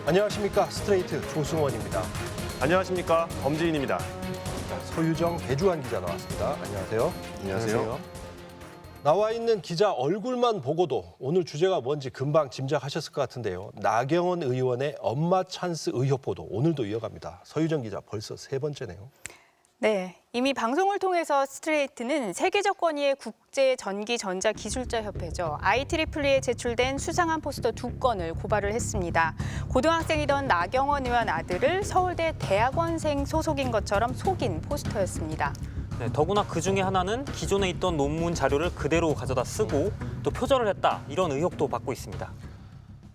안녕하십니까. 스트레이트 조승원입니다. 안녕하십니까. 범지인입니다. 서유정, 배주환 기자 나왔습니다. 안녕하세요. 안녕하세요. 나와 있는 기자 얼굴만 보고도 오늘 주제가 뭔지 금방 짐작하셨을 것 같은데요. 나경원 의원의 엄마 찬스 의혹 보도 오늘도 이어갑니다. 서유정 기자 벌써 세 번째네요. 네, 이미 방송을 통해서 스트레이트는 세계적 권위의 국제 전기 전자 기술자 협회죠. IEEE에 제출된 수상한 포스터 2건을 고발을 했습니다. 고등학생이던 나경원 의원 아들을 서울대 대학원생 소속인 것처럼 속인 포스터였습니다. 네, 더구나 그중에 하나는 기존에 있던 논문 자료를 그대로 가져다 쓰고 또 표절을 했다, 이런 의혹도 받고 있습니다.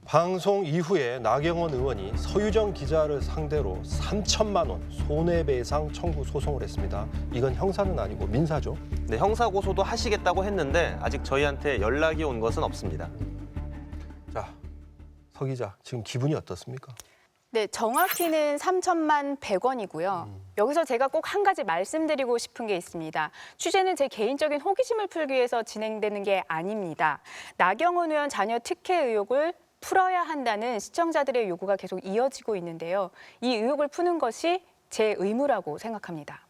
방송 이후에 나경원 의원이 서유정 기자를 상대로 3천만 원 손해배상 청구 소송을 했습니다. 이건 형사는 아니고 민사죠? 네, 형사 고소도 하시겠다고 했는데 아직 저희한테 연락이 온 것은 없습니다. 자, 서 기자, 지금 기분이 어떻습니까? 네, 정확히는 3천만 100원이고요. 여기서 제가 꼭 한 가지 말씀드리고 싶은 게 있습니다. 취재는 제 개인적인 호기심을 풀기 위해서 진행되는 게 아닙니다. 나경원 의원 자녀 특혜 의혹을 풀어야 한다는 시청자들의 요구가 계속 이어지고 있는데요. 이 의혹을 푸는 것이 제 의무라고 생각합니다.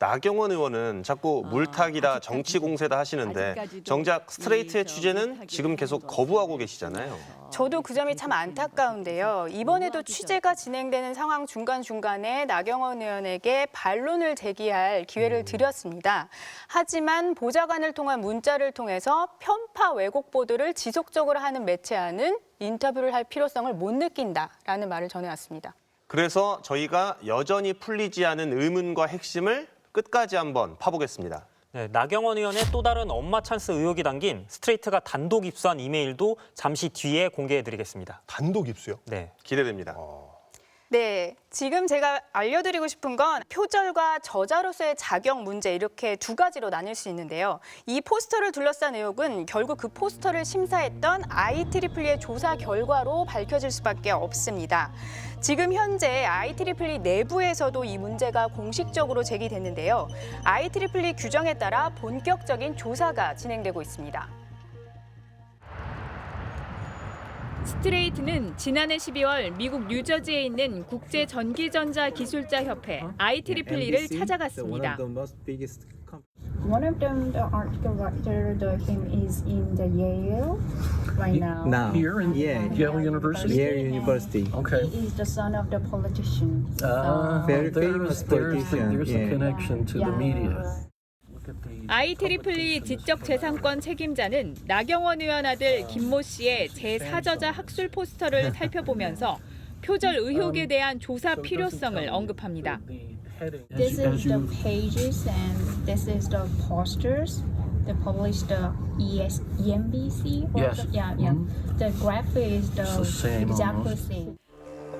나경원 의원은 자꾸 물타기다, 정치 공세다 하시는데 정작 스트레이트의 취재는 지금 계속 거부하고 계시잖아요. 저도 그 점이 참 안타까운데요. 이번에도 취재가 진행되는 상황 중간중간에 나경원 의원에게 반론을 제기할 기회를 드렸습니다. 하지만 보좌관을 통한 문자를 통해서 편파 왜곡 보도를 지속적으로 하는 매체와는 인터뷰를 할 필요성을 못 느낀다라는 말을 전해왔습니다. 그래서 저희가 여전히 풀리지 않은 의문과 핵심을 끝까지 한번 파보겠습니다. 네, 나경원 의원의 또 다른 엄마 찬스 의혹이 담긴 스트레이트가 단독 입수한 이메일도 잠시 뒤에 공개해드리겠습니다. 단독 입수요? 네, 기대됩니다. 네, 지금 제가 알려드리고 싶은 건 표절과 저자로서의 자격 문제 이렇게 두 가지로 나뉠 수 있는데요. 이 포스터를 둘러싼 의혹은 결국 그 포스터를 심사했던 IEEE의 조사 결과로 밝혀질 수밖에 없습니다. 지금 현재 IEEE 내부에서도 이 문제가 공식적으로 제기됐는데요. IEEE 규정에 따라 본격적인 조사가 진행되고 있습니다. 스트레이트는 지난해 12월 미국 뉴저지에 있는 국제 전기전자 기술자 협회 IEEE를 찾아갔습니다. One of them, the article writer, him is in the Yale right now. Now, Here in yeah, Yale University? Yale University. Okay. He is the son of the politician. Very famous politician. There's a Yeah. connection to the media. IEEE 지적재산권 책임자는 나경원 의원 아들 김모 씨의 제4저자 학술 포스터를 살펴보면서 표절 의혹에 대한 조사 필요성을 언급합니다. This is the pages and this is the posters. They published the EMBC. Yes. Yeah. The graphic is It's the same exactly almost. same.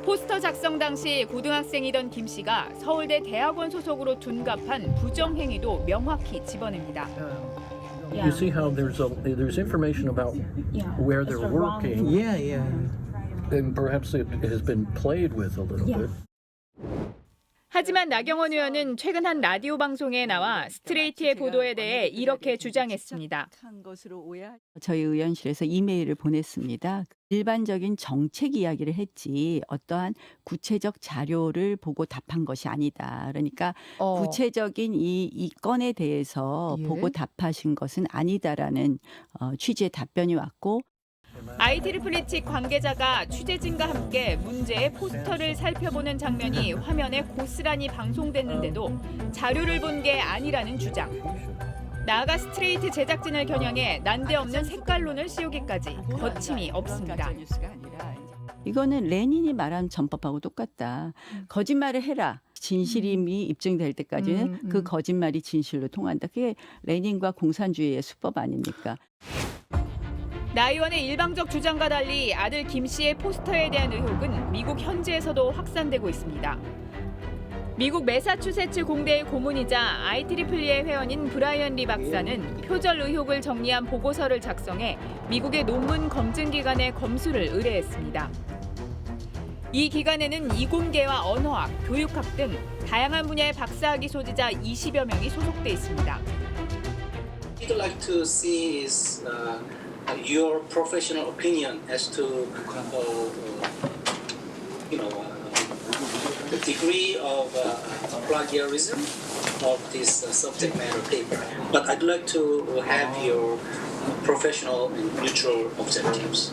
포스터 작성 당시 고등학생이던 김 씨가 서울대 대학원 소속으로 둔갑한 부정행위도 명확히 집어냅니다. Yeah. You see how there's information about Yeah. where It's they're the wrong working, Yeah, yeah. and perhaps it has been played with a little Yeah. bit. 하지만 나경원 의원은 최근 한 라디오 방송에 나와 스트레이트의 보도에 대해 이렇게 주장했습니다. 저희 의원실에서 이메일을 보냈습니다. 일반적인 정책 이야기를 했지 어떠한 구체적 자료를 보고 답한 것이 아니다. 그러니까 구체적인 이 건에 대해서 보고 답하신 것은 아니다라는 취지의 답변이 왔고 IEEE 측 관계자가 취재진과 함께 문제의 포스터를 살펴보는 장면이 화면에 고스란히 방송됐는데도 자료를 본 게 아니라는 주장. 나아가 스트레이트 제작진을 겨냥해 난데없는 색깔론을 씌우기까지 거침이 없습니다. 이거는 레닌이 말한 전법하고 똑같다. 거짓말을 해라. 진실임이 입증될 때까지는 그 거짓말이 진실로 통한다. 그게 레닌과 공산주의의 수법 아닙니까? 나 의원의 일방적 주장과 달리 아들 김 씨의 포스터에 대한 의혹은 미국 현지에서도 확산되고 있습니다. 미국 매사추세츠 공대의 고문이자 IEEE의 회원인 브라이언 리 박사는 표절 의혹을 정리한 보고서를 작성해 미국의 논문 검증 기관에 검수를 의뢰했습니다. 이 기관에는 이공계와 언어학, 교육학 등 다양한 분야의 박사학위 소지자 20여 명이 소속돼 있습니다. We'd like to see is your professional opinion as to the degree of plagiarism of this subject matter paper. But I'd like to have your professional and neutral objectives.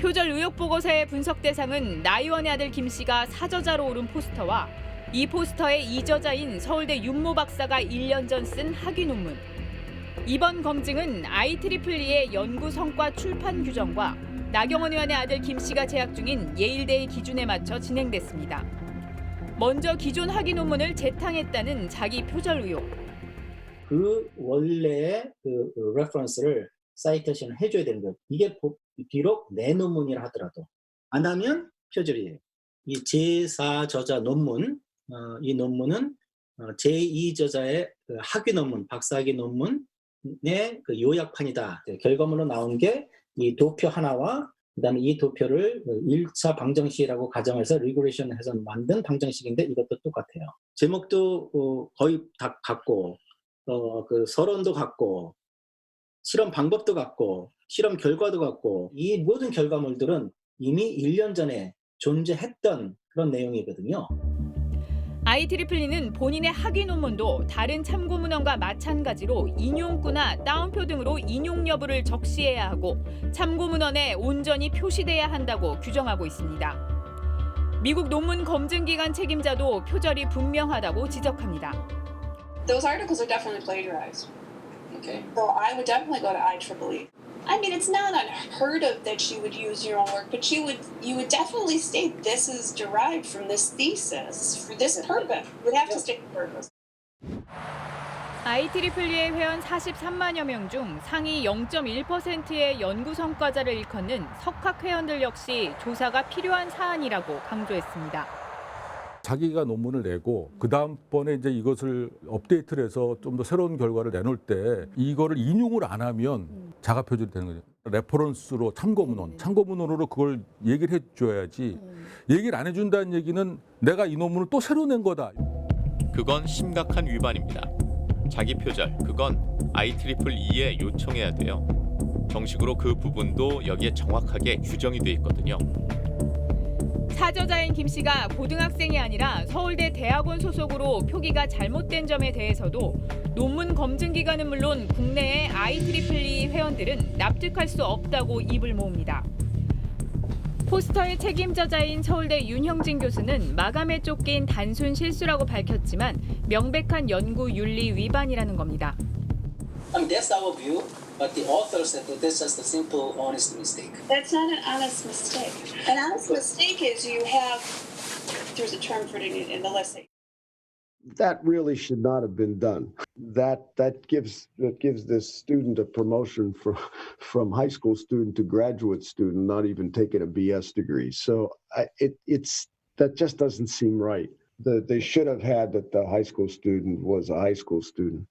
표절 의혹 보고서의 분석 대상은 나 의원의 아들 김 씨가 사저자로 오른 포스터와 이 포스터의 이저자인 서울대 윤모 박사가 1년 전 쓴 학위 논문. 이번 검증은 IEEE의 연구 성과 출판 규정과 나경원 의원의 아들 김 씨가 재학 중인 예일대의 기준에 맞춰 진행됐습니다. 먼저 기존 학위 논문을 재탕했다는 자기 표절 의혹. 그 원래의 그 레퍼런스를 사이테이션을 해줘야 되는 거예요. 이게 비록 내 논문이라 하더라도 안 하면 표절이에요. 이 제4저자 논문, 이 논문은 제2저자의 그 학위 논문, 박사학위 논문의 그 요약판이다. 결과물로 나온 게 이 도표 하나와 그다음에 이 도표를 1차 방정식이라고 가정해서 리그레이션해서 만든 방정식인데 이것도 똑같아요. 제목도 거의 다 같고, 그 서론도 같고, 실험 방법도 같고, 실험 결과도 같고, 이 모든 결과물들은 이미 1년 전에 존재했던 그런 내용이거든요. IEEE는 본인의 학위 논문도 다른 참고 문헌과 마찬가지로 인용구나 따옴표 등으로 인용 여부를 적시해야 하고 참고 문헌에 온전히 표시돼야 한다고 규정하고 있습니다. 미국 논문 검증 기관 책임자도 표절이 분명하다고 지적합니다. Those articles are definitely plagiarized. Okay. So I would definitely go to IEEE. I mean, it's not unheard of that you would use your own work, but you would definitely state this is derived from this thesis for this purpose. You would have to state the purpose. IEEE의 회원 43만여 명 중 상위 0.1%의 연구 성과자를 일컫는 석학 회원들 역시 조사가 필요한 사안이라고 강조했습니다. 자기가 논문을 내고 그 다음번에 이제 이것을 업데이트를 해서 좀 더 새로운 결과를 내놓을 때 이거를 인용을 안 하면 자가 표절이 되는 거죠. 레퍼런스로 참고문헌으로 그걸 얘기를 해줘야지. 얘기를 안 해준다는 얘기는 내가 이 논문을 또 새로 낸 거다. 그건 심각한 위반입니다. 자기 표절, 그건 IEEE에 요청해야 돼요. 정식으로 그 부분도 여기에 정확하게 규정이 돼 있거든요. 사저자인 김 씨가 고등학생이 아니라 서울대 대학원 소속으로 표기가 잘못된 점에 대해서도 논문 검증 기관은 물론 국내의 IEEE 회원들은 납득할 수 없다고 입을 모읍니다. 포스터의 책임저자인 서울대 윤형진 교수는 마감에 쫓긴 단순 실수라고 밝혔지만 명백한 연구 윤리 위반이라는 겁니다. That's our view, but the author said that that's just a simple honest mistake. That's not an honest mistake. An honest mistake is you have, there's a term for it in the list. That really should not have been done. That gives this student a promotion from high school student to graduate student, not even taking a BS degree. So that just doesn't seem right. They should have had that the high school student was a high school student.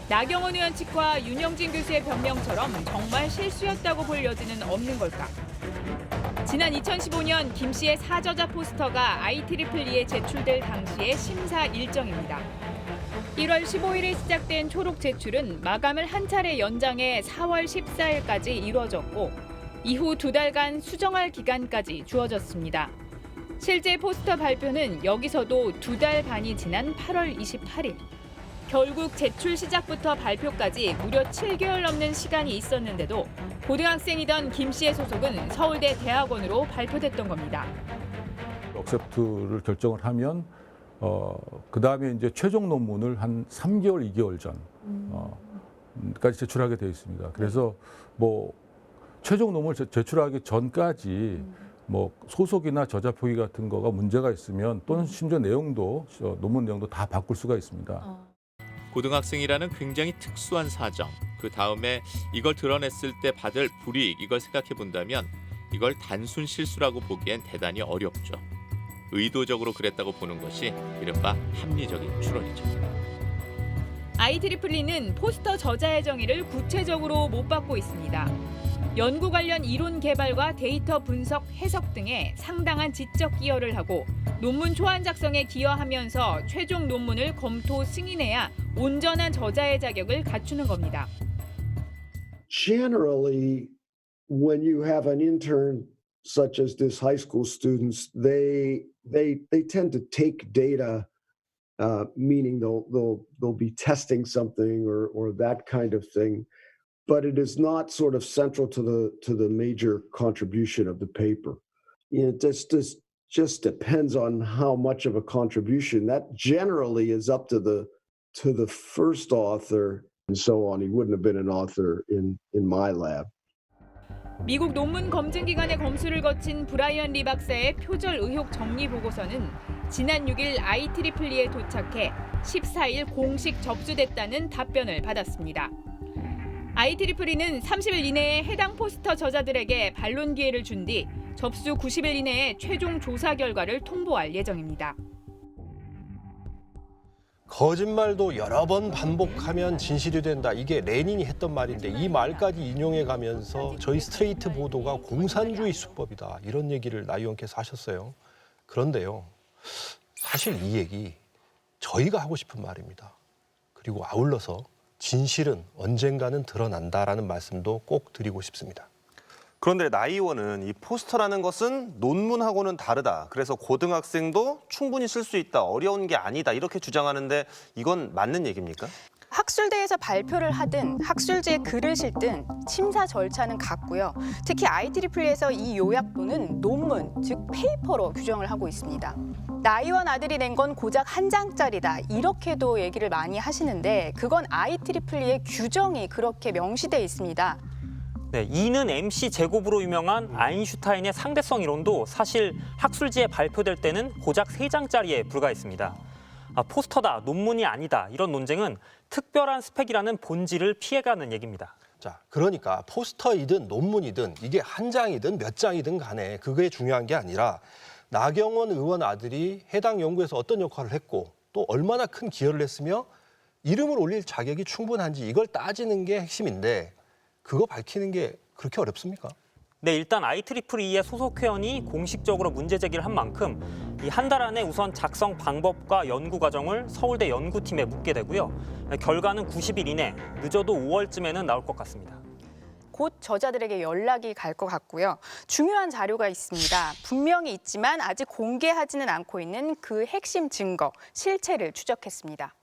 나경원 의원 측과 윤형진 교수의 변명처럼 정말 실수였다고 볼 여지는 없는 걸까? 지난 2015년 김 씨의 사저자 포스터가 IEEE에 제출될 당시의 심사 일정입니다. 1월 15일에 시작된 초록 제출은 마감을 한 차례 연장해 4월 14일까지 이루어졌고 이후 2달간 수정할 기간까지 주어졌습니다. 실제 포스터 발표는 여기서도 2달 반이 지난 8월 28일. 결국 제출 시작부터 발표까지 무려 7개월 넘는 시간이 있었는데도 고등학생이던 김 씨의 소속은 서울대 대학원으로 발표됐던 겁니다. 억셉트를 결정을 하면 그 다음에 이제 최종 논문을 한 3개월, 2개월 전까지 제출하게 되어 있습니다. 그래서 뭐 최종 논문을 제출하기 전까지 뭐 소속이나 저자 표기 같은 거가 문제가 있으면 또는 심지어 내용도 논문 내용도 다 바꿀 수가 있습니다. 고등학생이라는 굉장히 특수한 사정, 그 다음에 이걸 드러냈을 때 받을 불이익, 이걸 생각해 본다면 이걸 단순 실수라고 보기엔 대단히 어렵죠. 의도적으로 그랬다고 보는 것이 이른바 합리적인 추론이죠. IEEE는 포스터 저자의 정의를 구체적으로 못 받고 있습니다. 연구 관련 이론 개발과 데이터 분석, 해석 등에 상당한 지적 기여를 하고 논문 초안 작성에 기여하면서 최종 논문을 검토 승인해야 온전한 저자의 자격을 갖추는 겁니다. Generally, when you have an intern such as this high school students, they tend to take data, meaning they'll be testing something or that kind of thing, but it is not sort of central to the major contribution of the paper. It just depends on how much of a contribution. That generally is up to the first author and so on. He wouldn't have been an author in my lab. 미국 논문 검증 기관의 검수를 거친 브라이언 리 박사의 표절 의혹 정리 보고서는 지난 6일 IEEE에 도착해 14일 공식 접수됐다는 답변을 받았습니다. IEEE는 30일 이내에 해당 포스터 저자들에게 반론 기회를 준 뒤 접수 90일 이내에 최종 조사 결과를 통보할 예정입니다. 거짓말도 여러 번 반복하면 진실이 된다. 이게 레닌이 했던 말인데 이 말까지 인용해 가면서 저희 스트레이트 보도가 공산주의 수법이다. 이런 얘기를 나 의원께서 하셨어요. 그런데요. 사실 이 얘기 저희가 하고 싶은 말입니다. 그리고 아울러서 진실은 언젠가는 드러난다라는 말씀도 꼭 드리고 싶습니다. 그런데 나 의원은 이 포스터라는 것은 논문하고는 다르다. 그래서 고등학생도 충분히 쓸 수 있다. 어려운 게 아니다. 이렇게 주장하는데 이건 맞는 얘기입니까? 학술대에서 발표를 하든 학술지에 글을 실든 심사 절차는 같고요. 특히 IEE에서 이 요약본은 논문, 즉 페이퍼로 규정을 하고 있습니다. 나 의원 아들이 낸 건 고작 한 장짜리다. 이렇게도 얘기를 많이 하시는데 그건 IEE의 규정이 그렇게 명시돼 있습니다. 네, E는 MC 제곱으로 유명한 아인슈타인의 상대성 이론도 사실 학술지에 발표될 때는 고작 3장짜리에 불과했습니다. 포스터다, 논문이 아니다 이런 논쟁은 특별한 스펙이라는 본질을 피해가는 얘기입니다. 자, 그러니까 포스터이든 논문이든 이게 한 장이든 몇 장이든 간에 그게 중요한 게 아니라 나경원 의원 아들이 해당 연구에서 어떤 역할을 했고 또 얼마나 큰 기여를 했으며 이름을 올릴 자격이 충분한지 이걸 따지는 게 핵심인데 그거 밝히는 게 그렇게 어렵습니까? 네, 일단 IEEE의 소속 회원이 공식적으로 문제 제기를 한 만큼 이 한 달 안에 우선 작성 방법과 연구 과정을 서울대 연구팀에 묻게 되고요. 결과는 90일 이내, 늦어도 5월쯤에는 나올 것 같습니다. 곧 저자들에게 연락이 갈 것 같고요. 중요한 자료가 있습니다. 분명히 있지만 아직 공개하지는 않고 있는 그 핵심 증거, 실체를 추적했습니다.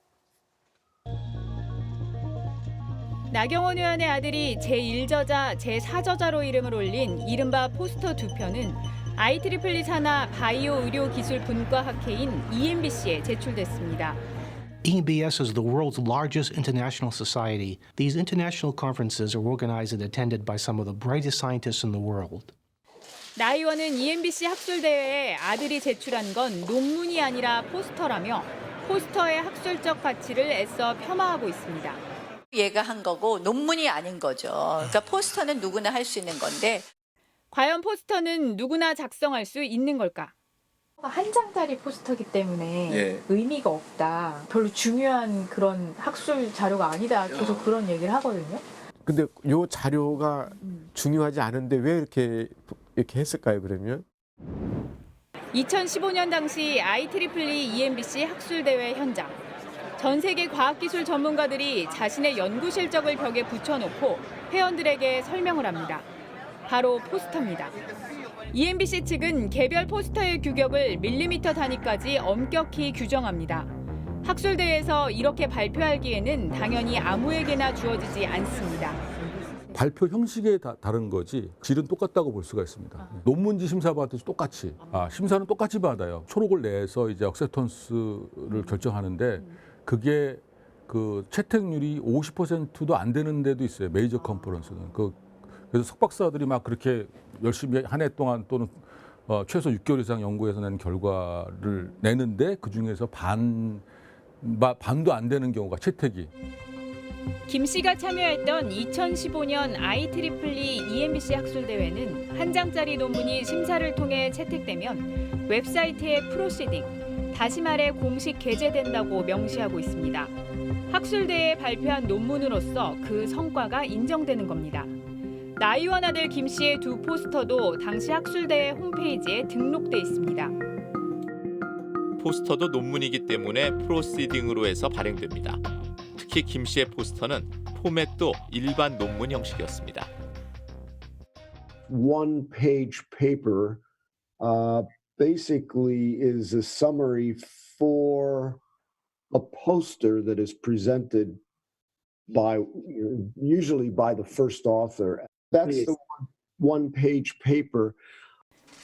나경원 의원의 아들이 제1저자, 제4저자로 이름을 올린 이른바 포스터 2편은 IEEE 산하 바이오 의료 기술 분과 학회인 EMBC에 제출됐습니다. EMBS is the world's largest international society. These international conferences are organized and attended by some of the brightest scientists in the world. 나 의원은 EMBC 학술대회에 아들이 제출한 건 논문이 아니라 포스터라며 포스터의 학술적 가치를 애써 폄하하고 있습니다. 얘가 한 거고 논문이 아닌 거죠. 그러니까 포스터는 누구나 할 수 있는 건데. 과연 포스터는 누구나 작성할 수 있는 걸까? 한 장짜리 포스터이기 때문에 의미가 없다. 별로 중요한 그런 학술 자료가 아니다. 계속 그런 얘기를 하거든요. 근데 요 자료가 중요하지 않은데 왜 이렇게 했을까요, 그러면? 2015년 당시 IEEE EMBC 학술대회 현장. 전 세계 과학기술 전문가들이 자신의 연구 실적을 벽에 붙여놓고 회원들에게 설명을 합니다. 바로 포스터입니다. EMBC 측은 개별 포스터의 규격을 밀리미터 단위까지 엄격히 규정합니다. 학술대회에서 이렇게 발표하기에는 당연히 아무에게나 주어지지 않습니다. 발표 형식에 다른 거지 질은 똑같다고 볼 수가 있습니다. 논문지 심사 받듯이 똑같이 심사는 똑같이 받아요. 초록을 내서 이제 억셉턴스를 결정하는데 그게 그 채택률이 50%도 안 되는 데도 있어요. 메이저 컨퍼런스는. 그래서 석박사들이 막 그렇게 열심히 한 해 동안 또는 최소 6개월 이상 연구해서 낸 결과를 내는데 그중에서 반도 안 되는 경우가 채택이. 김 씨가 참여했던 2015년 IEEE EMBC 학술대회는 한 장짜리 논문이 심사를 통해 채택되면 웹사이트에 프로시딩, 다시 말해 공식 게재된다고 명시하고 있습니다. 학술대회에 발표한 논문으로서 그 성과가 인정되는 겁니다. 나 의원 아들 김 씨의 두 포스터도 당시 학술대회 홈페이지에 등록돼 있습니다. 포스터도 논문이기 때문에 프로시딩으로 해서 발행됩니다. 특히 김 씨의 포스터는 포맷도 일반 논문 형식이었습니다. one-page paper basically is a summary for a poster that is presented by usually by the first author. That's the one-page paper.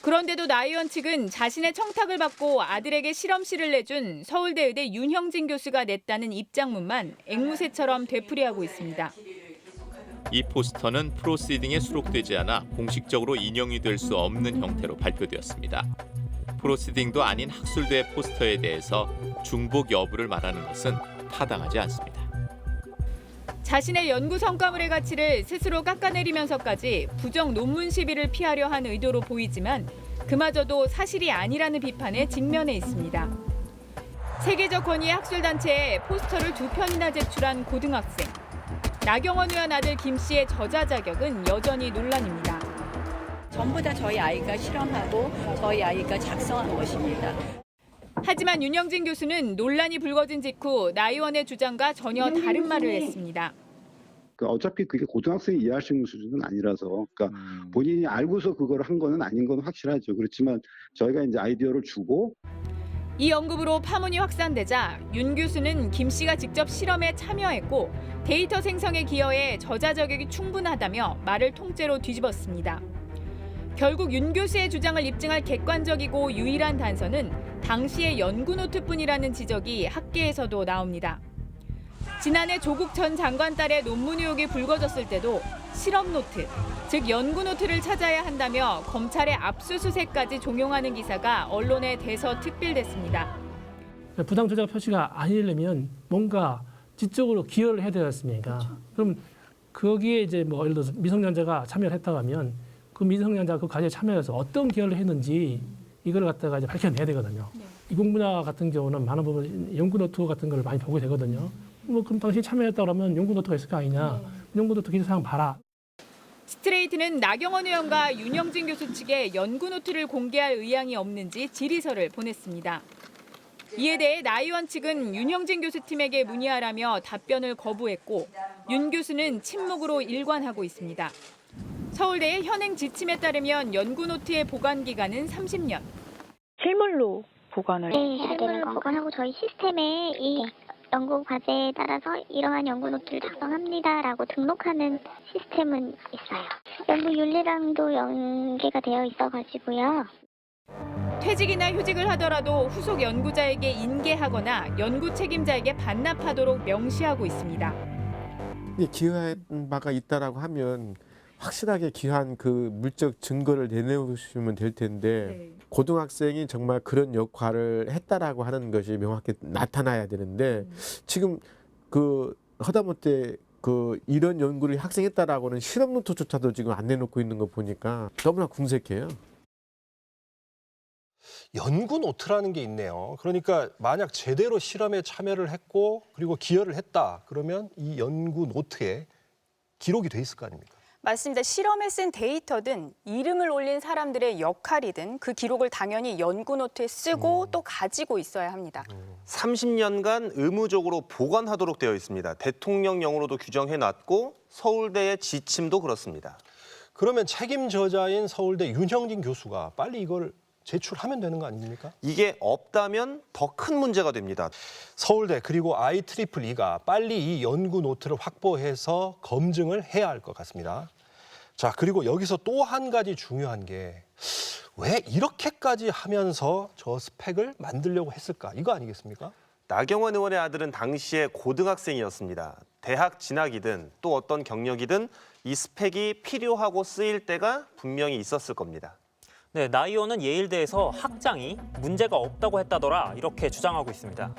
그런데도 나 의원 측은 자신의 청탁을 받고 아들에게 실험실을 내준 서울대 의대 윤형진 교수가 냈다는 입장문만 앵무새처럼 되풀이하고 있습니다. 이 포스터는 프로시딩에 수록되지 않아 공식적으로 인용이 될 수 없는 형태로 발표되었습니다. 프로시딩도 아닌 학술대 포스터에 대해서 중복 여부를 말하는 것은 타당하지 않습니다. 자신의 연구 성과물의 가치를 스스로 깎아내리면서까지 부정 논문 시비를 피하려 한 의도로 보이지만 그마저도 사실이 아니라는 비판에 직면해 있습니다. 세계적 권위의 학술단체에 포스터를 2편이나 제출한 고등학생. 나경원 의원 아들 김 씨의 저자 자격은 여전히 논란입니다. 전부 다 저희 아이가 실험하고 저희 아이가 작성한 것입니다. 하지만 윤형진 교수는 논란이 불거진 직후 나 의원의 주장과 전혀 다른 말을 했습니다. 어차피 그게 고등학생이 이해할 수 있는 수준은 아니라서, 그러니까 본인이 알고서 그걸 한 거는 아닌 건 확실하죠. 그렇지만 저희가 이제 아이디어를 주고. 이 언급으로 파문이 확산되자 윤 교수는 김 씨가 직접 실험에 참여했고 데이터 생성에 기여해 저자 자격이 충분하다며 말을 통째로 뒤집었습니다. 결국 윤 교수의 주장을 입증할 객관적이고 유일한 단서는 당시의 연구 노트뿐이라는 지적이 학계에서도 나옵니다. 지난해 조국 전 장관 딸의 논문 의혹이 불거졌을 때도 실험 노트, 즉 연구 노트를 찾아야 한다며 검찰의 압수수색까지 종용하는 기사가 언론에 대서특필됐습니다. 부당 저작 표시가 아니려면 뭔가 지적으로 기여를 해야 되지 않습니까? 그렇죠. 그럼 거기에 이제 뭐 예를 들어서 미성년자가 참여를 했다고 하면 그 미성년자가 그 과제에 참여해서 어떤 기여를 했는지 이걸 갖다가 이제 밝혀내야 되거든요. 네. 이공 분야 같은 경우는 많은 부분 연구 노트 같은 걸 많이 보게 되거든요. 뭐 그럼 당신이 참여했다 그러면 연구 노트가 있을 거 아니냐? 연구 노트 기사상 봐라. 스트레이트는 나경원 의원과 윤형진 교수 측에 연구 노트를 공개할 의향이 없는지 질의서를 보냈습니다. 이에 대해 나 의원 측은 윤형진 교수 팀에게 문의하라며 답변을 거부했고 윤 교수는 침묵으로 일관하고 있습니다. 서울대의 현행 지침에 따르면 연구 노트의 보관 기간은 30년. 실물로 보관을. 네, 실물로 보관하고 저희 시스템에 이 연구 과제에 따라서 이러한 연구 노트를 작성합니다라고 등록하는 시스템은 있어요. 연구 윤리랑도 연계가 되어 있어가지고요. 퇴직이나 휴직을 하더라도 후속 연구자에게 인계하거나 연구 책임자에게 반납하도록 명시하고 있습니다. 기여한 바가 있다라고 하면 확실하게 기여한 그 물적 증거를 내놓으시면 될 텐데 고등학생이 정말 그런 역할을 했다라고 하는 것이 명확히 나타나야 되는데 지금 그 하다못해 그 이런 연구를 학생했다라고는 실험 노트조차도 지금 안 내놓고 있는 거 보니까 너무나 궁색해요. 연구 노트라는 게 있네요. 그러니까 만약 제대로 실험에 참여를 했고 그리고 기여를 했다 그러면 이 연구 노트에 기록이 돼 있을 거 아닙니까? 맞습니다. 실험에 쓴 데이터든 이름을 올린 사람들의 역할이든 그 기록을 당연히 연구 노트에 쓰고 또 가지고 있어야 합니다. 30년간 의무적으로 보관하도록 되어 있습니다. 대통령령으로도 규정해놨고 서울대의 지침도 그렇습니다. 그러면 책임 저자인 서울대 윤형진 교수가 빨리 이걸 제출하면 되는 거 아닙니까? 이게 없다면 더 큰 문제가 됩니다. 서울대 그리고 IEEE가 빨리 이 연구 노트를 확보해서 검증을 해야 할 것 같습니다. 자, 그리고 여기서 또 한 가지 중요한 게 왜 이렇게까지 하면서 저 스펙을 만들려고 했을까? 이거 아니겠습니까? 나경원 의원의 아들은 당시에 고등학생이었습니다. 대학 진학이든 또 어떤 경력이든 이 스펙이 필요하고 쓰일 때가 분명히 있었을 겁니다. 네, 나 의원은 예일대에서 학장이 문제가 없다고 했다더라 이렇게 주장하고 있습니다.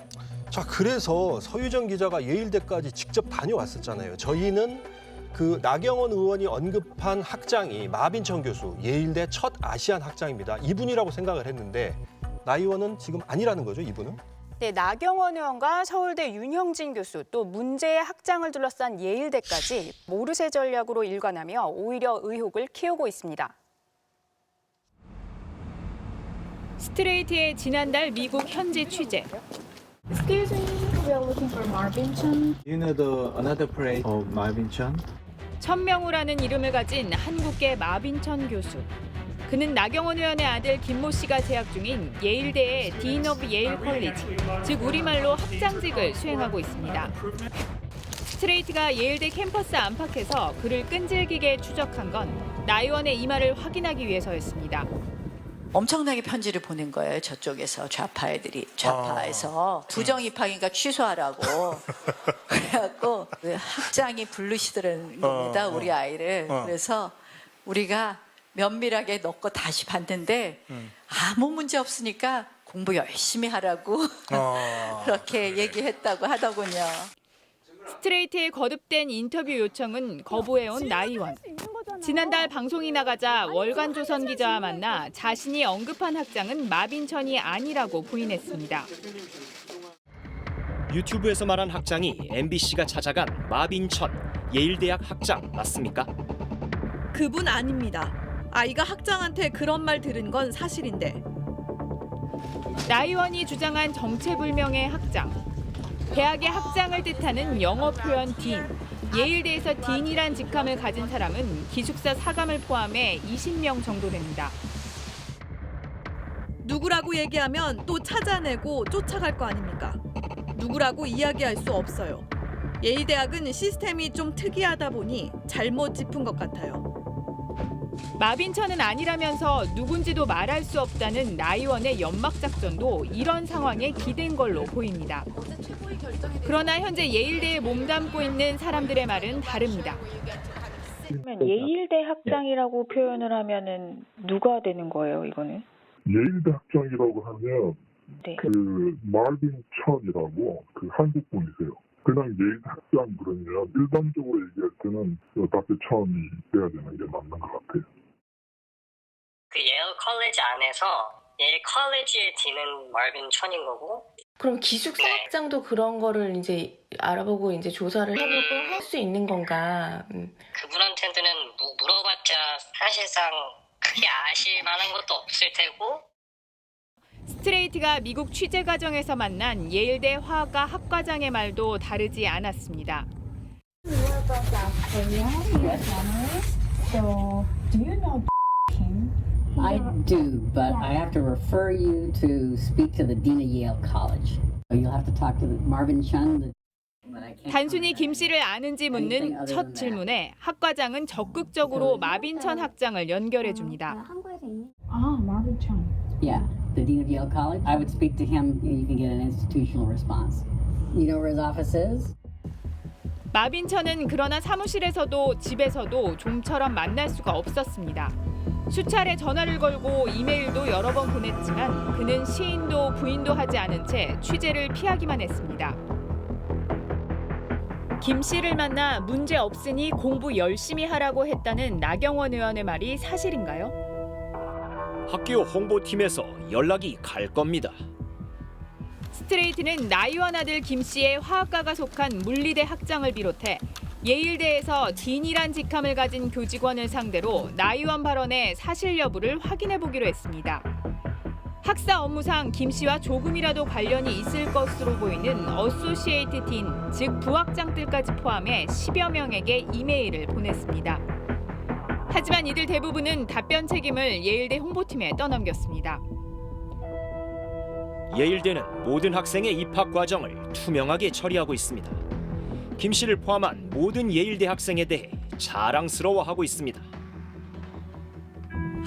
자, 그래서 서유정 기자가 예일대까지 직접 다녀왔었잖아요. 저희는 그 나경원 의원이 언급한 학장이 마빈천 교수, 예일대 첫 아시안 학장입니다. 이분이라고 생각을 했는데 나 의원은 지금 아니라는 거죠, 이분은? 네, 나경원 의원과 서울대 윤형진 교수 또 문제의 학장을 둘러싼 예일대까지 모르쇠 전략으로 일관하며 오히려 의혹을 키우고 있습니다. 스트레이트의 지난달 미국 현지 취재. Excuse me, we are looking for Marvin Chen. You know the another parade of Marvin Chen? 천명우라는 이름을 가진 한국계 마빈천 교수. 그는 나경원 의원의 아들 김모 씨가 재학 중인 예일대의 딘 오브 예일 컬리지, 즉 우리말로 학장직을 수행하고 있습니다. 스트레이트가 예일대 캠퍼스 안팎에서 그를 끈질기게 추적한 건 나 의원의 이 말을 확인하기 위해서였습니다. 엄청나게 편지를 보낸 거예요. 저쪽에서 좌파에서 부정 입학인가 취소하라고. 그래갖고 그 학장이 부르시더랍니다. 우리 아이를. 그래서 우리가 면밀하게 넣고 다시 봤는데 아무 문제 없으니까 공부 열심히 하라고 그렇게 얘기했다고 하더군요. 스트레이트의 거듭된 인터뷰 요청은 거부해온 나 의원. 지난달 방송이 나가자 월간 조선 기자와 만나 자신이 언급한 학장은 마빈천이 아니라고 부인했습니다. 유튜브에서 말한 학장이 MBC가 찾아간 마빈천 예일대학 학장 맞습니까? 그분 아닙니다. 아이가 학장한테 그런 말 들은 건 사실인데. 나 의원이 주장한 정체불명의 학장. 대학의 학장을 뜻하는 영어 표현 딘. 예일대에서 딘이란 직함을 가진 사람은 기숙사 사감을 포함해 20명 정도 됩니다. 누구라고 얘기하면 또 찾아내고 쫓아갈 거 아닙니까? 누구라고 이야기할 수 없어요. 예일대학은 시스템이 좀 특이하다 보니 잘못 짚은 것 같아요. 마빈천은 아니라면서 누군지도 말할 수 없다는 나 의원의 연막작전도 이런 상황에 기댄 걸로 보입니다. 그러나 현재 예일대에 몸담고 있는 사람들의 말은 다릅니다. 예일대 학장이라고 표현을 하면은 누가 되는 거예요, 이거는? 예일대 학장이라고 하면 네. 그 마빈 천이라고 그 한국 분이세요. 그냥 예일대 학장 그러면 일반적으로 얘기할 때는 답변 천이 돼야 되는 게 맞는 것 같아요. 그 예일 컬리지 안에서 예일 컬리지의 D는 마빈 천인 거고. 그럼 기숙사 학장도 그런 거를 이제 알아보고 이제 조사를 해보고 할 수 있는 건가? 그분한테는 물어봤자 사실상 크게 아실 만한 것도 없을 테고. 스트레이트가 미국 취재 과정에서 만난 예일대 화학과 학과장의 말도 다르지 않았습니다. I do, but I have to refer you to speak to the Dean of Yale College. You'll have to talk to Marvin Chun. 단순히 김 씨를 아는지 묻는 첫 질문에 학과장은 적극적으로 마빈천 학장을 연결해 줍니다. Marvin Chun. Yeah, the Dean of Yale College. I would speak to him. You can get an institutional response. You know where his office is? 마빈천은 그러나 사무실에서도 집에서도 좀처럼 만날 수가 없었습니다. 수차례 전화를 걸고 이메일도 여러 번 보냈지만 그는 시인도 부인도 하지 않은 채 취재를 피하기만 했습니다. 김 씨를 만나 문제 없으니 공부 열심히 하라고 했다는 나경원 의원의 말이 사실인가요? 학교 홍보팀에서 연락이 갈 겁니다. 스트레이트는 나 의원 아들 김 씨의 화학과가 속한 물리대 학장을 비롯해 예일대에서 딘이란 직함을 가진 교직원을 상대로 나 의원 발언의 사실 여부를 확인해 보기로 했습니다. 학사 업무상 김 씨와 조금이라도 관련이 있을 것으로 보이는 어소시에이트 딘, 즉 부학장들까지 포함해 10여 명에게 이메일을 보냈습니다. 하지만 이들 대부분은 답변 책임을 예일대 홍보팀에 떠넘겼습니다. 예일대는 모든 학생의 입학 과정을 투명하게 처리하고 있습니다. 김 씨를 포함한 모든 예일대 학생에 대해 자랑스러워하고 있습니다.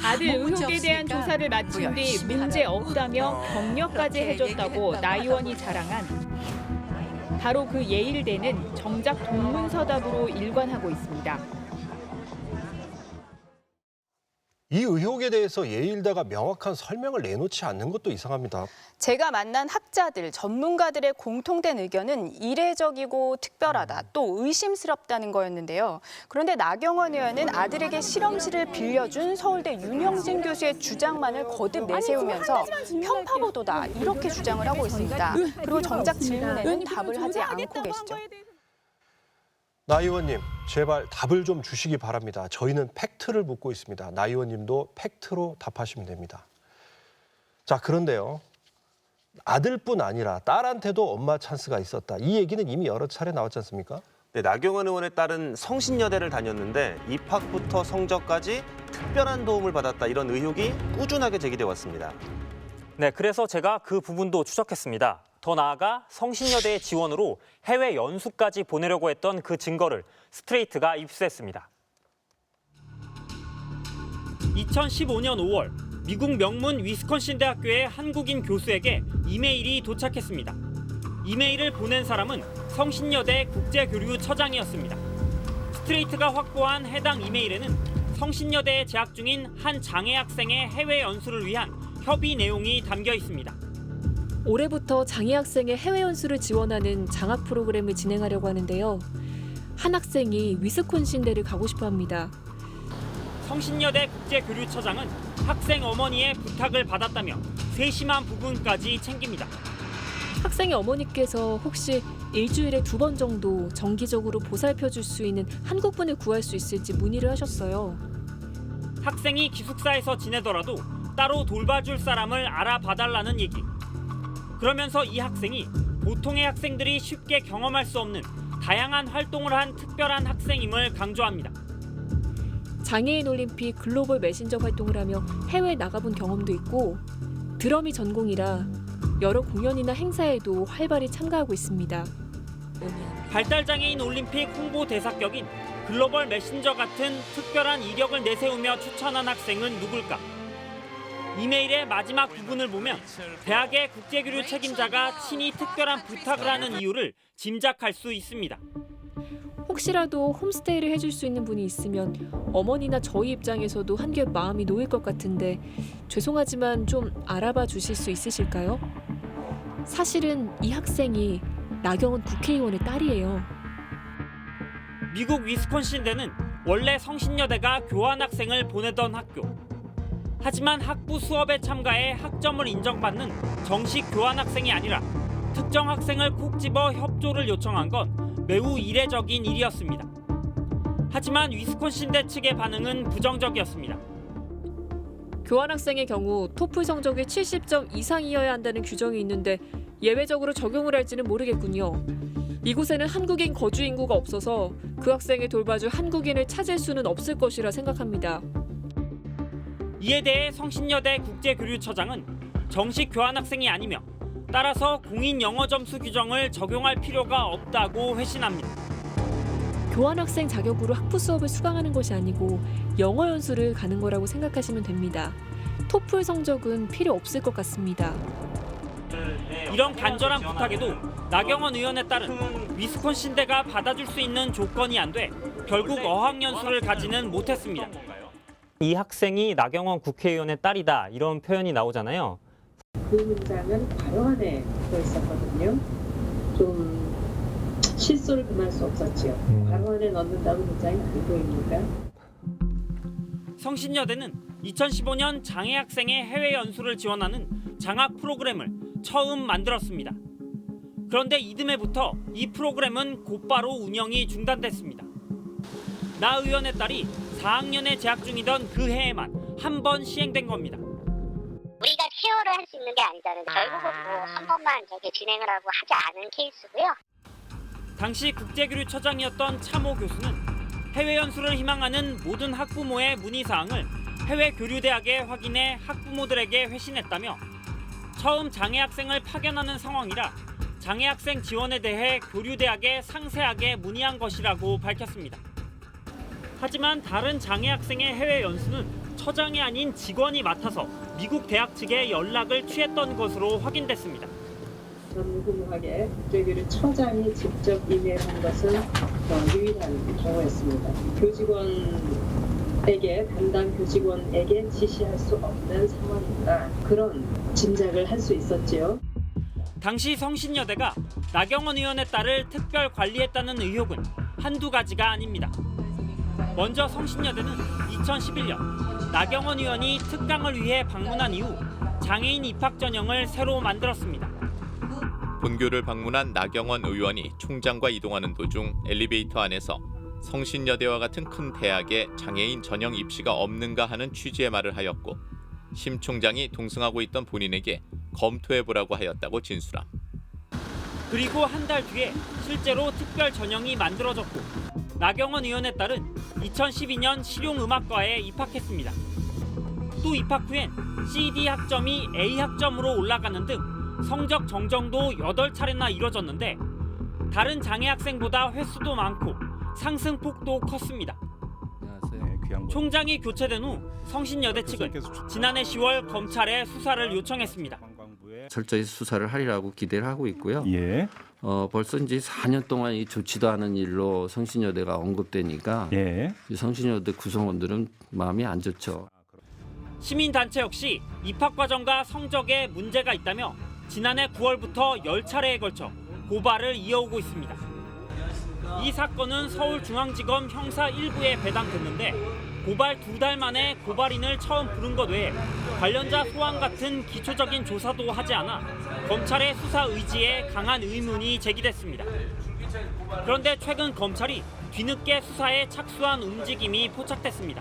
아들 의혹에 대한 조사를 마친 뒤 문제 없다며 격려까지 해줬다고 나 의원이 자랑한 바로 그 예일대는 정작 동문서답으로 일관하고 있습니다. 이 의혹에 대해서 예일대가 명확한 설명을 내놓지 않는 것도 이상합니다. 제가 만난 학자들, 전문가들의 공통된 의견은 이례적이고 특별하다, 또 의심스럽다는 거였는데요. 그런데 나경원 의원은 아들에게 실험실을 빌려준 서울대 윤영진 교수의 주장만을 거듭 내세우면서 편파보도다 이렇게 주장을 하고 있습니다. 그리고 정작 질문에는 답을 하지 않고 계시죠. 나 의원님, 제발 답을 좀 주시기 바랍니다. 저희는 팩트를 묻고 있습니다. 나 의원님도 팩트로 답하시면 됩니다. 자, 그런데요. 아들뿐 아니라 딸한테도 엄마 찬스가 있었다. 이 얘기는 이미 여러 차례 나왔지 않습니까? 네, 나경원 의원의 딸은 성신여대를 다녔는데 입학부터 성적까지 특별한 도움을 받았다 이런 의혹이 꾸준하게 제기돼 왔습니다. 네, 그래서 제가 그 부분도 추적했습니다. 더 나아가 성신여대의 지원으로 해외 연수까지 보내려고 했던 그 증거를 스트레이트가 입수했습니다. 2015년 5월 미국 명문 위스콘신 대학교의 한국인 교수에게 이메일이 도착했습니다. 이메일을 보낸 사람은 성신여대 국제교류처장이었습니다. 스트레이트가 확보한 해당 이메일에는 성신여대에 재학 중인 한 장애 학생의 해외 연수를 위한 협의 내용이 담겨 있습니다. 올해부터 장애 학생의 해외 연수를 지원하는 장학 프로그램을 진행하려고 하는데요. 한 학생이 위스콘신대를 가고 싶어 합니다. 성신여대 국제교류처장은 학생 어머니의 부탁을 받았다며 세심한 부분까지 챙깁니다. 학생의 어머니께서 혹시 일주일에 2번 정도 정기적으로 보살펴 줄 수 있는 한국분을 구할 수 있을지 문의를 하셨어요. 학생이 기숙사에서 지내더라도 따로 돌봐줄 사람을 알아봐달라는 얘기. 그러면서 이 학생이 보통의 학생들이 쉽게 경험할 수 없는 다양한 활동을 한 특별한 학생임을 강조합니다. 장애인 올림픽 글로벌 메신저 활동을 하며 해외 나가본 경험도 있고 드럼이 전공이라 여러 공연이나 행사에도 활발히 참가하고 있습니다. 발달장애인 올림픽 홍보 대사격인 글로벌 메신저 같은 특별한 이력을 내세우며 추천한 학생은 누굴까? 이메일의 마지막 부분을 보면 대학의 국제교류 책임자가 친히 특별한 부탁을 하는 이유를 짐작할 수 있습니다. 혹시라도 홈스테이를 해줄 수 있는 분이 있으면 어머니나 저희 입장에서도 한결 마음이 놓일 것 같은데 죄송하지만 좀 알아봐 주실 수 있으실까요? 사실은 이 학생이 나경원 국회의원의 딸이에요. 미국 위스콘신대는 원래 성신여대가 교환학생을 보내던 학교. 하지만 학부 수업에 참가해 학점을 인정받는 정식 교환학생이 아니라 특정 학생을 콕 집어 협조를 요청한 건 매우 이례적인 일이었습니다. 하지만 위스콘신대 측의 반응은 부정적이었습니다. 교환학생의 경우 토플 성적이 70점 이상이어야 한다는 규정이 있는데 예외적으로 적용을 할지는 모르겠군요. 이곳에는 한국인 거주 인구가 없어서 그 학생을 돌봐줄 한국인을 찾을 수는 없을 것이라 생각합니다. 이에 대해 성신여대 국제교류처장은 정식 교환학생이 아니며 따라서 공인 영어 점수 규정을 적용할 필요가 없다고 회신합니다. 교환학생 자격으로 학부 수업을 수강하는 것이 아니고 영어 연수를 가는 거라고 생각하시면 됩니다. 토플 성적은 필요 없을 것 같습니다. 이런 간절한 부탁에도 나경원 의원에 따른 위스콘신대가 받아줄 수 있는 조건이 안 돼 결국 어학연수를 가지는 못했습니다. 이 학생이 나경원 국회의원의 딸이다 이런 표현이 나오잖아요. 그 문장은 괄호 안에 써 있었거든요. 좀 실수를 금할 수 없었지요. 괄호 안에 넣는다고 문장이 안 보입니까? 성신여대는 2015년 장애 학생의 해외 연수를 지원하는 장학 프로그램을 처음 만들었습니다. 그런데 이듬해부터 이 프로그램은 곧바로 운영이 중단됐습니다. 나 의원의 딸이 4학년에 재학 중이던 그 해에만 한 번 시행된 겁니다. 우리가 케어를 할 수 있는 게 아니잖아요. 결국은 뭐 한 번만 저게 진행을 하고 하지 않은 케이스고요. 당시 국제교류처장이었던 차모 교수는 해외 연수를 희망하는 모든 학부모의 문의사항을 해외교류대학에 확인해 학부모들에게 회신했다며 처음 장애 학생을 파견하는 상황이라 장애 학생 지원에 대해 교류대학에 상세하게 문의한 것이라고 밝혔습니다. 하지만 다른 장애 학생의 해외 연수는 처장이 아닌 직원이 맡아서 미국 대학 측에 연락을 취했던 것으로 확인됐습니다. 전무후무하게 국제교류처장이 직접 이메일한 것은 유일한 경우였습니다. 교직원에게 담당 교직원에게 지시할 수 없는 상황이다. 그런 짐작을 할 수 있었지요. 당시 성신여대가 나경원 의원의 딸을 특별 관리했다는 의혹은 한두 가지가 아닙니다. 먼저 성신여대는 2011년 나경원 의원이 특강을 위해 방문한 이후 장애인 입학 전형을 새로 만들었습니다. 본교를 방문한 나경원 의원이 총장과 이동하는 도중 엘리베이터 안에서 성신여대와 같은 큰 대학에 장애인 전형 입시가 없는가 하는 취지의 말을 하였고 심 총장이 동승하고 있던 본인에게 검토해보라고 하였다고 진술함. 그리고 한 달 뒤에 실제로 특별 전형이 만들어졌고 나경원 의원에 따른 2012년 실용음악과에 입학했습니다. 또 입학 후엔 CD 학점이 A 학점으로 올라가는 등 성적 정정도 8차례나 이뤄졌는데 다른 장애 학생보다 횟수도 많고 상승폭도 컸습니다. 총장이 교체된 후 성신여대 측은 지난해 10월 검찰에 수사를 요청했습니다. 철저히 수사를 하리라고 기대를 하고 있고요. 예. 벌써 이제 4년 동안 이 좋지도 않은 일로 성신여대가 언급되니까 예. 이 성신여대 구성원들은 마음이 안 좋죠. 시민단체 역시 입학 과정과 성적에 문제가 있다며 지난해 9월부터 10차례에 걸쳐 고발을 이어오고 있습니다. 이 사건은 서울중앙지검 형사 1부에 배당됐는데 고발 2달 만에 고발인을 처음 부른 것 외에 관련자 소환 같은 기초적인 조사도 하지 않아 검찰의 수사 의지에 강한 의문이 제기됐습니다. 그런데 최근 검찰이 뒤늦게 수사에 착수한 움직임이 포착됐습니다.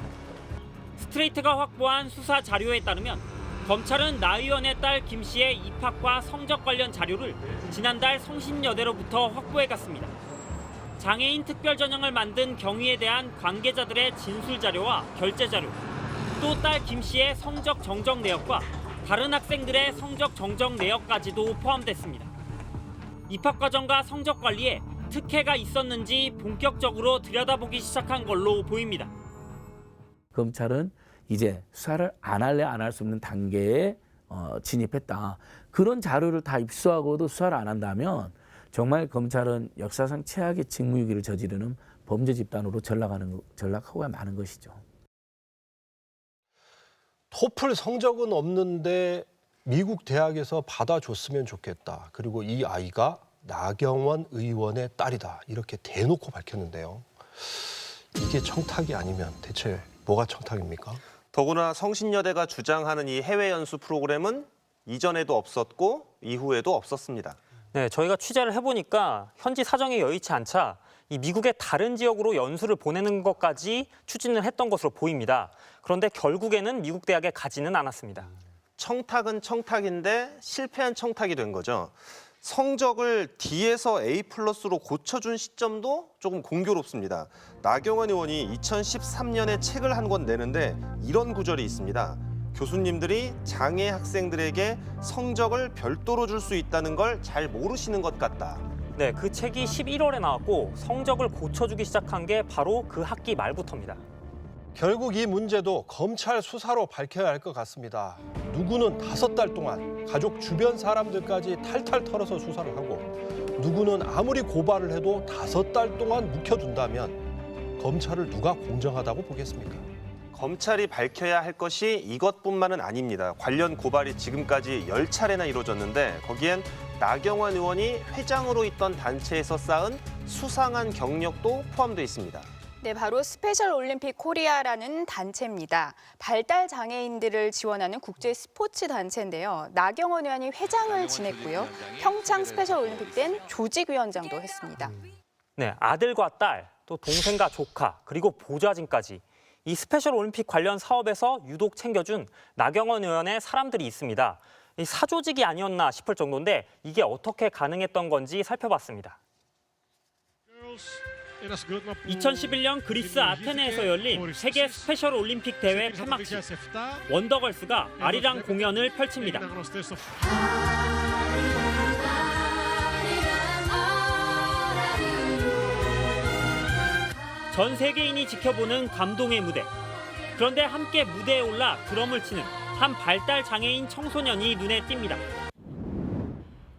스트레이트가 확보한 수사 자료에 따르면 검찰은 나 의원의 딸 김 씨의 입학과 성적 관련 자료를 지난달 성신여대로부터 확보해갔습니다. 장애인 특별 전형을 만든 경위에 대한 관계자들의 진술 자료와 결제 자료, 또 딸 김 씨의 성적 정정 내역과 다른 학생들의 성적 정정 내역까지도 포함됐습니다. 입학 과정과 성적 관리에 특혜가 있었는지 본격적으로 들여다보기 시작한 걸로 보입니다. 검찰은 이제 수사를 안 할래 안 할 수 없는 단계에 진입했다. 그런 자료를 다 입수하고도 수사를 안 한다면 정말 검찰은 역사상 최악의 직무유기를 저지르는 범죄 집단으로 전락하고 마는 것이죠. 토플 성적은 없는데 미국 대학에서 받아줬으면 좋겠다. 그리고 이 아이가 나경원 의원의 딸이다. 이렇게 대놓고 밝혔는데요. 이게 청탁이 아니면 대체 뭐가 청탁입니까? 더구나 성신여대가 주장하는 이 해외 연수 프로그램은 이전에도 없었고 이후에도 없었습니다. 네, 저희가 취재를 해보니까 현지 사정이 여의치 않자 이 미국의 다른 지역으로 연수를 보내는 것까지 추진을 했던 것으로 보입니다. 그런데 결국에는 미국 대학에 가지는 않았습니다. 청탁은 청탁인데 실패한 청탁이 된 거죠. 성적을 D에서 A+로 고쳐준 시점도 조금 공교롭습니다. 나경원 의원이 2013년에 책을 한 권 내는데 이런 구절이 있습니다. 교수님들이 장애 학생들에게 성적을 별도로 줄 수 있다는 걸 잘 모르시는 것 같다. 네, 그 책이 11월에 나왔고 성적을 고쳐주기 시작한 게 바로 그 학기 말부터입니다. 결국 이 문제도 검찰 수사로 밝혀야 할 것 같습니다. 누구는 5달 동안 가족 주변 사람들까지 탈탈 털어서 수사를 하고 누구는 아무리 고발을 해도 5달 동안 묵혀둔다면 검찰을 누가 공정하다고 보겠습니까? 검찰이 밝혀야 할 것이 이것뿐만은 아닙니다. 관련 고발이 지금까지 10차례나 이루어졌는데 거기엔 나경원 의원이 회장으로 있던 단체에서 쌓은 수상한 경력도 포함되어 있습니다. 네, 바로 스페셜 올림픽 코리아라는 단체입니다. 발달 장애인들을 지원하는 국제 스포츠 단체인데요. 나경원 의원이 회장을 지냈고요. 평창 스페셜 올림픽 땐 조직위원장도 했습니다. 네, 아들과 딸, 또 동생과 조카, 그리고 보좌진까지 이 스페셜 올림픽 관련 사업에서 유독 챙겨준 나경원 의원의 사람들이 있습니다. 이 사조직이 아니었나 싶을 정도인데 이게 어떻게 가능했던 건지 살펴봤습니다. 2011년 그리스 아테네에서 열린 세계 스페셜 올림픽 대회 폐막식. 원더걸스가 아리랑 공연을 펼칩니다. 전 세계인이 지켜보는 감동의 무대. 그런데 함께 무대에 올라 드럼을 치는 한 발달 장애인 청소년이 눈에 띕니다.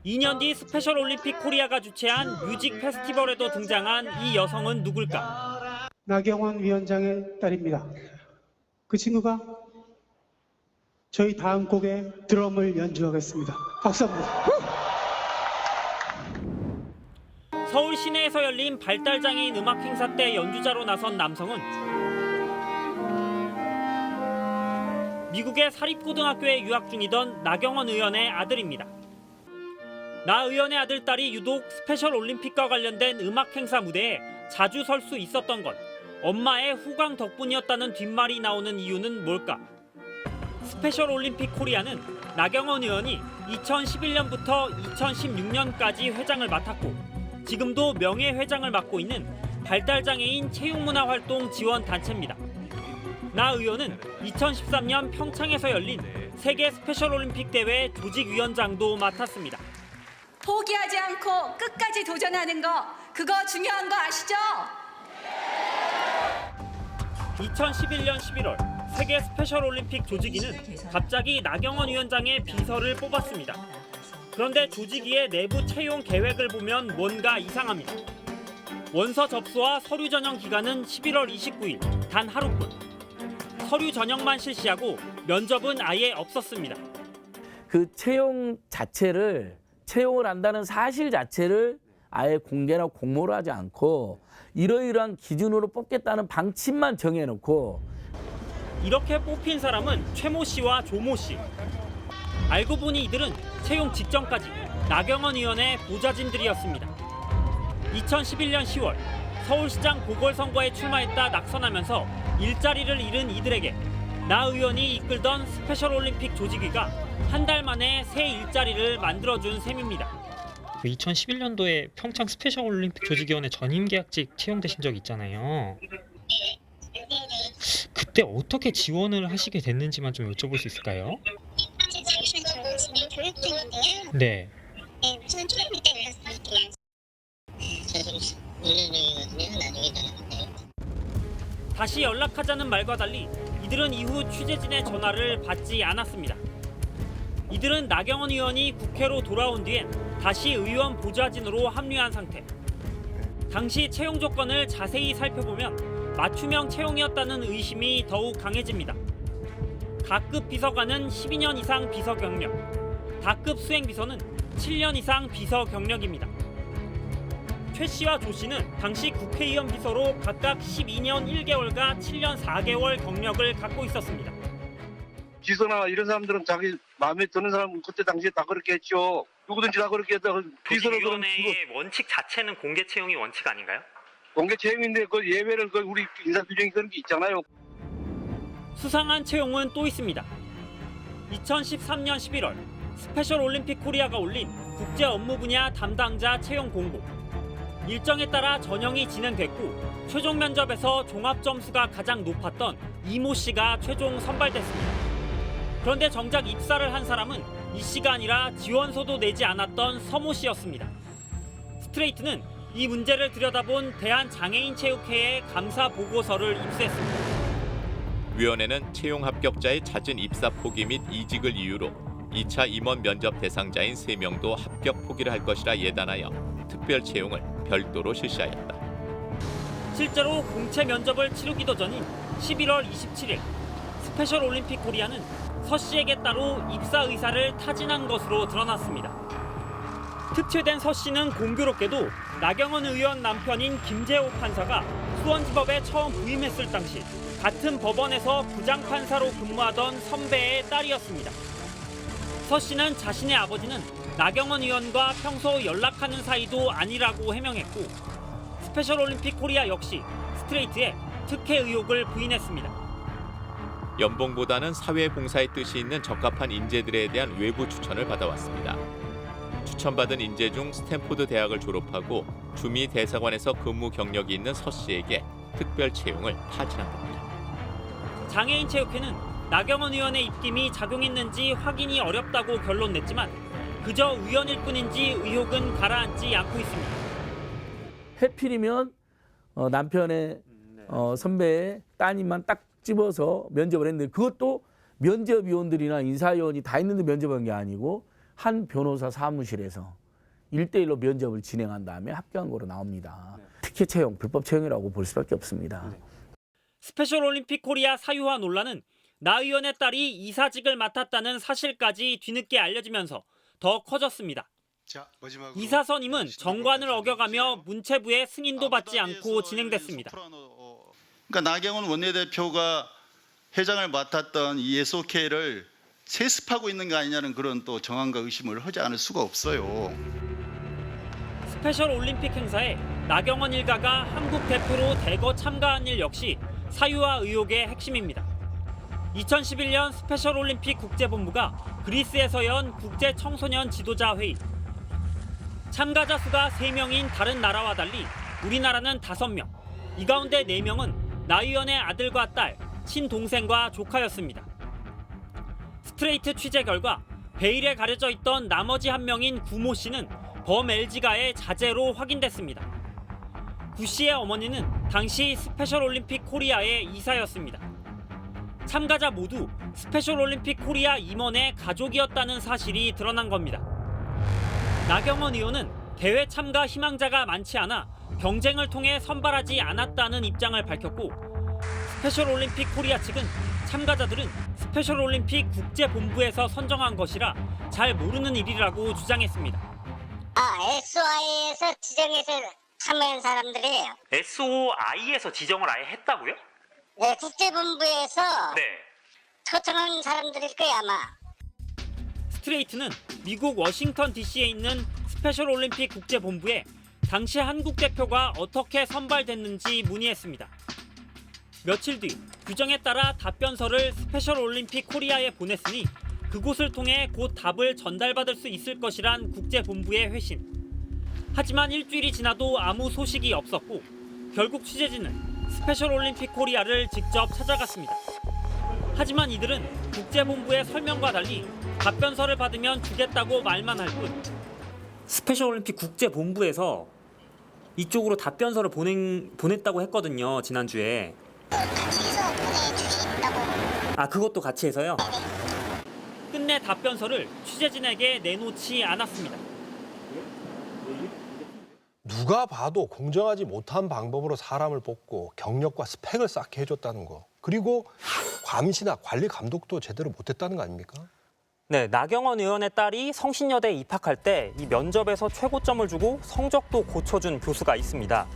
2년 뒤 스페셜 올림픽 코리아가 주최한 뮤직 페스티벌에도 등장한 이 여성은 누굴까? 나경원 위원장의 딸입니다. 그 친구가 저희 다음 곡에 드럼을 연주하겠습니다. 박수 한번. 서울 시내에서 열린 발달장애인 음악 행사 때 연주자로 나선 남성은 미국의 사립고등학교에 유학 중이던 나경원 의원의 아들입니다. 나 의원의 아들 딸이 유독 스페셜 올림픽과 관련된 음악 행사 무대에 자주 설 수 있었던 건 엄마의 후광 덕분이었다는 뒷말이 나오는 이유는 뭘까? 스페셜 올림픽 코리아는 나경원 의원이 2011년부터 2016년까지 회장을 맡았고 지금도 명예회장을 맡고 있는 발달장애인 체육문화활동 지원단체입니다. 나 의원은 2013년 평창에서 열린 세계 스페셜 올림픽 대회 조직위원장도 맡았습니다. 포기하지 않고 끝까지 도전하는 거, 그거 중요한 거 아시죠? 2011년 11월 세계 스페셜 올림픽 조직위는 갑자기 나경원 위원장의 비서를 뽑았습니다. 그런데 조직위의 내부 채용 계획을 보면 뭔가 이상합니다. 원서 접수와 서류 전형 기간은 11월 29일, 단 하루뿐. 서류 전형만 실시하고 면접은 아예 없었습니다. 그 채용을 한다는 사실 자체를 아예 공개나 공모를 하지 않고 이러이러한 기준으로 뽑겠다는 방침만 정해놓고 이렇게 뽑힌 사람은 최모 씨와 조모 씨. 알고 보니 이들은 채용 직전까지 나경원 의원의 보좌진들이었습니다. 2011년 10월 서울시장 보궐선거에 출마했다 낙선하면서 일자리를 잃은 이들에게 나 의원이 이끌던 스페셜 올림픽 조직위가 한 달 만에 새 일자리를 만들어준 셈입니다. 2011년도에 평창 스페셜 올림픽 조직위원회 전임 계약직 채용되신 적 있잖아요. 그때 어떻게 지원을 하시게 됐는지만 좀 여쭤볼 수 있을까요? 네. 우선 초등부 때 올랐으니까. 다시 연락하자는 말과 달리 이들은 이후 취재진의 전화를 받지 않았습니다. 이들은 나경원 의원이 국회로 돌아온 뒤엔 다시 의원 보좌진으로 합류한 상태. 당시 채용 조건을 자세히 살펴보면 맞춤형 채용이었다는 의심이 더욱 강해집니다. 가급 비서관은 12년 이상 비서 경력, 다급 수행비서는 7년 이상 비서 경력입니다. 최 씨와 조 씨는 당시 국회의원 비서로 각각 12년 1개월과 7년 4개월 경력을 갖고 있었습니다. 비서나 이런 사람들은 자기 마음에 드는 사람은 그때 당시에 다 그렇게 했죠. 누구든지 다 그렇게 했다. 비서로 그런 원칙 자체는 공개 채용이 원칙 아닌가요? 공개 채용인데 그 예외를 그 우리 인사 규정이 그런 게 있잖아요. 수상한 채용은 또 있습니다. 2013년 11월 스페셜 올림픽 코리아가 올린 국제 업무 분야 담당자 채용 공고. 일정에 따라 전형이 진행됐고 최종 면접에서 종합 점수가 가장 높았던 이모 씨가 최종 선발됐습니다. 그런데 정작 입사를 한 사람은 이 씨가 아니라 지원서도 내지 않았던 서모 씨였습니다. 스트레이트는 이 문제를 들여다본 대한장애인체육회에 감사 보고서를 입수했습니다. 위원회는 채용 합격자의 잦은 입사 포기 및 이직을 이유로 2차 임원 면접 대상자인 3명도 합격 포기를 할 것이라 예단하여 특별 채용을 별도로 실시하였다. 실제로 공채 면접을 치르기도 전인 11월 27일 스페셜 올림픽 코리아는 서 씨에게 따로 입사 의사를 타진한 것으로 드러났습니다. 특채된 서 씨는 공교롭게도 나경원 의원 남편인 김재호 판사가 수원지법에 처음 부임했을 당시 같은 법원에서 부장판사로 근무하던 선배의 딸이었습니다. 서 씨는 자신의 아버지는 나경원 의원과 평소 연락하는 사이도 아니라고 해명했고 스페셜 올림픽 코리아 역시 스트레이트에 특혜 의혹을 부인했습니다. 연봉보다는 사회봉사의 뜻이 있는 적합한 인재들에 대한 외부 추천을 받아왔습니다. 추천받은 인재 중 스탠포드 대학을 졸업하고 주미 대사관에서 근무 경력이 있는 서 씨에게 특별 채용을 타진한 겁니다. 장애인체육회는 나경원 의원의 입김이 작용했는지 확인이 어렵다고 결론냈지만 그저 우연일 뿐인지 의혹은 가라앉지 않고 있습니다. 해필이면 남편의 선배의 따님만 딱 집어서 면접을 했는데 그것도 면접위원들이나 인사위원이 다 있는데 면접한 게 아니고 한 변호사 사무실에서 1대1로 면접을 진행한 다음에 합격한 거로 나옵니다. 특혜 채용, 불법 채용이라고 볼 수밖에 없습니다. 스페셜 올림픽 코리아 사유화 논란은 나 의원의 딸이 이사직을 맡았다는 사실까지 뒤늦게 알려지면서 더 커졌습니다. 이사 선임은 정관을 어겨가며 문체부의 승인도 받지 않고 진행됐습니다. 그러니까 나경원 원내대표가 회장을 맡았던 이 SOK를 세습하고 있는 거 아니냐는 그런 또 정황과 의심을 하지 않을 수가 없어요. 스페셜 올림픽 행사에 나경원 일가가 한국 대표로 대거 참가한 일 역시 사유화 의혹의 핵심입니다. 2011년 스페셜 올림픽 국제본부가 그리스에서 연 국제 청소년 지도자 회의. 참가자 수가 3명인 다른 나라와 달리 우리나라는 5명. 이 가운데 4명은 나 의원의 아들과 딸, 친동생과 조카였습니다. 스트레이트 취재 결과 베일에 가려져 있던 나머지 1명인 구모 씨는 범 LG가의 자제로 확인됐습니다. 구 씨의 어머니는 당시 스페셜 올림픽 코리아의 이사였습니다. 참가자 모두 스페셜 올림픽 코리아 임원의 가족이었다는 사실이 드러난 겁니다. 나경원 의원은 대회 참가 희망자가 많지 않아 경쟁을 통해 선발하지 않았다는 입장을 밝혔고, 스페셜 올림픽 코리아 측은 참가자들은 스페셜 올림픽 국제본부에서 선정한 것이라 잘 모르는 일이라고 주장했습니다. SOI에서 지정해서 참여한 사람들이에요. SOI에서 지정을 아예 했다고요? 네, 국제본부에서 네. 초청한 사람들일 거야 아마. 스트레이트는 미국 워싱턴 DC에 있는 스페셜 올림픽 국제본부에 당시 한국 대표가 어떻게 선발됐는지 문의했습니다. 며칠 뒤 규정에 따라 답변서를 스페셜 올림픽 코리아에 보냈으니 그곳을 통해 곧 답을 전달받을 수 있을 것이란 국제본부의 회신. 하지만 일주일이 지나도 아무 소식이 없었고, 결국 취재진은 스페셜 올림픽 코리아를 직접 찾아갔습니다. 하지만 이들은 국제본부의 설명과 달리 답변서를 받으면 주겠다고 말만 할 뿐. 스페셜 올림픽 국제본부에서 이쪽으로 답변서를 보냈다고 했거든요, 지난주에. 그것도 같이 해서요? 끝내 답변서를 취재진에게 내놓지 않았습니다. 누가 봐도 공정하지 못한 방법으로 사람을 뽑고 경력과 스펙을 쌓게 해줬다는 거. 그리고 감시나 관리 감독도 제대로 못했다는 거 아닙니까? 네, 나경원 의원의 딸이 성신여대에 입학할 때 이 면접에서 최고점을 주고 성적도 고쳐준 교수가 있습니다.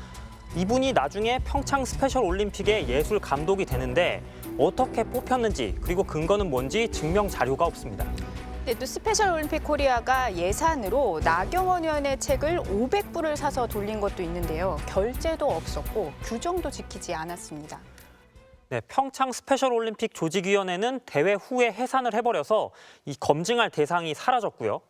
이분이 나중에 평창 스페셜 올림픽의 예술 감독이 되는데 어떻게 뽑혔는지, 그리고 근거는 뭔지 증명 자료가 없습니다. 네, 또 스페셜 올림픽 코리아가 예산으로 나경원 의원의 책을 500부를 사서 돌린 것도 있는데요. 결제도 없었고 규정도 지키지 않았습니다. 네, 평창 스페셜 올림픽 조직위원회는 대회 후에 해산을 해버려서 이 검증할 대상이 사라졌고요.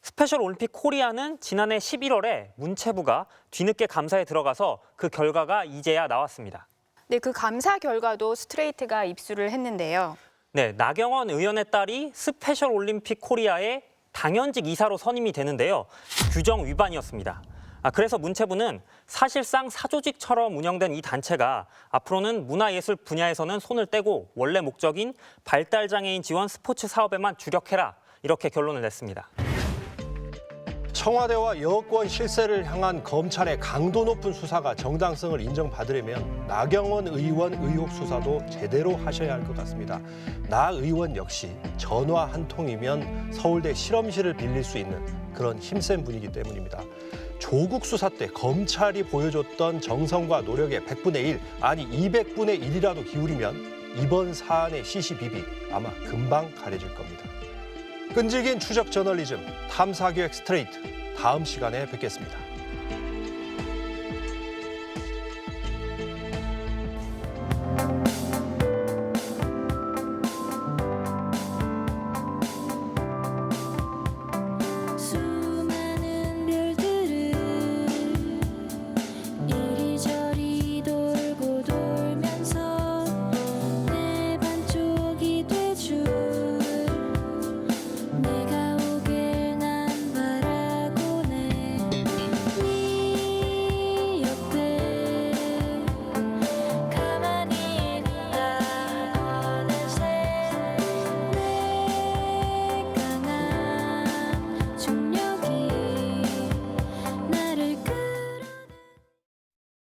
스페셜 올림픽 코리아는 지난해 11월에 문체부가 뒤늦게 감사에 들어가서 그 결과가 이제야 나왔습니다. 네, 그 감사 결과도 스트레이트가 입수를 했는데요. 네, 나경원 의원의 딸이 스페셜 올림픽 코리아의 당연직 이사로 선임이 되는데요. 규정 위반이었습니다. 그래서 문체부는 사실상 사조직처럼 운영된 이 단체가 앞으로는 문화예술 분야에서는 손을 떼고 원래 목적인 발달장애인 지원 스포츠 사업에만 주력해라, 이렇게 결론을 냈습니다. 청와대와 여권 실세를 향한 검찰의 강도 높은 수사가 정당성을 인정받으려면 나경원 의원 의혹 수사도 제대로 하셔야 할 것 같습니다. 나 의원 역시 전화 한 통이면 서울대 실험실을 빌릴 수 있는 그런 힘센 분이기 때문입니다. 조국 수사 때 검찰이 보여줬던 정성과 노력의 100분의 1, 아니 200분의 1이라도 기울이면 이번 사안의 시시비비 아마 금방 가려질 겁니다. 끈질긴 추적 저널리즘, 탐사기획 스트레이트, 다음 시간에 뵙겠습니다.